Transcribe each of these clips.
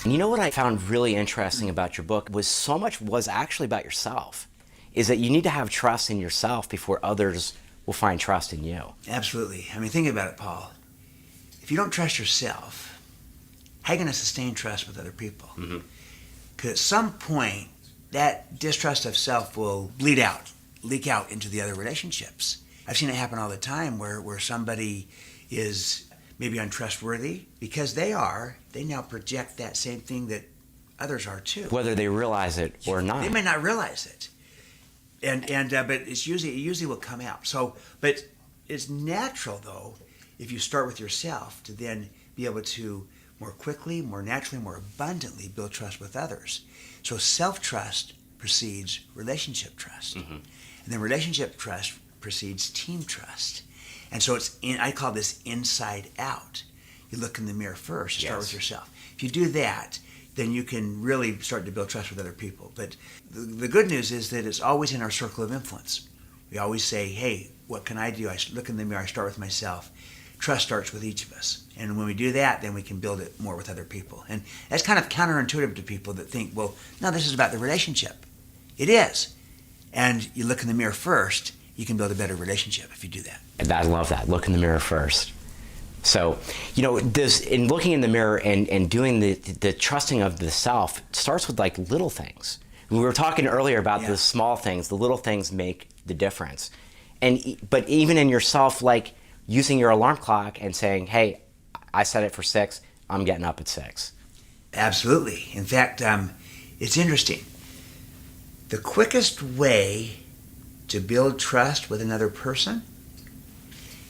And you know what I found really interesting about your book was so much was actually about yourself, is that you need to have trust in yourself before others will find trust in you. Absolutely. I mean, think about it, Paul. If you don't trust yourself, how are you going to sustain trust with other people? Because at some point, that distrust of self will leak out into the other relationships. I've seen it happen all the time where somebody is maybe untrustworthy because they now project that same thing that others are too. Whether they realize it or not. They may not realize it. But it usually will come out. But it's natural though, if you start with yourself, to then be able to more quickly, more naturally, more abundantly build trust with others. So self-trust precedes relationship trust. And then relationship trust precedes team trust. And so I call this inside out. You look in the mirror first, you start with yourself. If you do that, then you can really start to build trust with other people. But the good news is that it's always in our circle of influence. We always say, hey, what can I do? I look in the mirror, I start with myself. Trust starts with each of us. And when we do that, then we can build it more with other people. And that's kind of counterintuitive to people that think, well, no, this is about the relationship. It is. And you look in the mirror first, you can build a better relationship if you do that. And I love that. Look in the mirror first. So, in looking in the mirror and doing the trusting of the self starts with like little things. We were talking earlier about the small things. The little things make the difference. But even in yourself, like using your alarm clock and saying, hey, I set it for 6, I'm getting up at 6. Absolutely. In fact, it's interesting. The quickest way to build trust with another person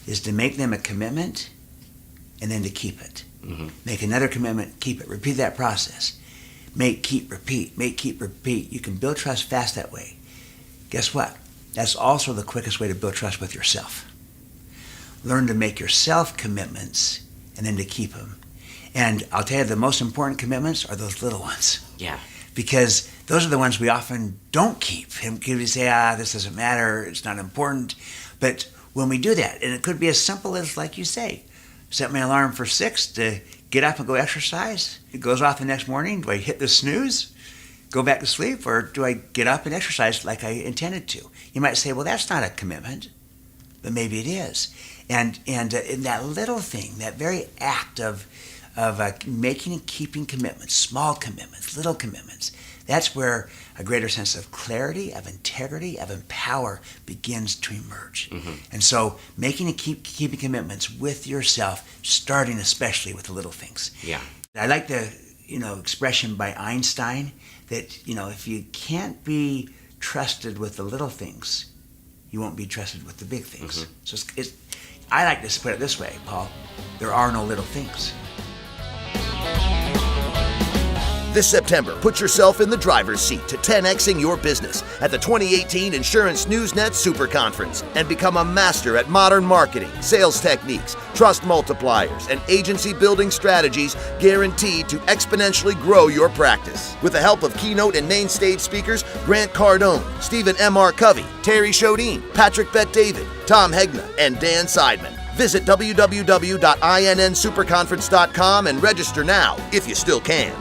is to make them a commitment and then to keep it. Make another commitment, keep it. Repeat that process. Make, keep, repeat. Make, keep, repeat. You can build trust fast that way. Guess what? That's also the quickest way to build trust with yourself. Learn to make yourself commitments and then to keep them. And I'll tell you, the most important commitments are those little ones. Yeah. Because those are the ones we often don't keep. And we say, this doesn't matter, it's not important. But when we do that, and it could be as simple as, like you say, set my alarm for 6 to get up and go exercise. It goes off the next morning. Do I hit the snooze, go back to sleep, or do I get up and exercise like I intended to? You might say, well, that's not a commitment, but maybe it is. And in that little thing, that very act of making and keeping commitments, small commitments, little commitments, that's where a greater sense of clarity, of integrity, of empower begins to emerge. And so making and keeping commitments with yourself, starting especially with the little things. Yeah. I like the expression by Einstein that if you can't be trusted with the little things, you won't be trusted with the big things. So I like to put it this way, Paul: there are no little things. This September, put yourself in the driver's seat to 10xing your business at the 2018 Insurance NewsNet Super Conference and become a master at modern marketing, sales techniques, trust multipliers, and agency building strategies guaranteed to exponentially grow your practice. With the help of keynote and main stage speakers Grant Cardone, Stephen M.R. Covey, Terry Shodine, Patrick Bet-David, Tom Hegna, and Dan Seidman. Visit www.innsuperconference.com and register now if you still can.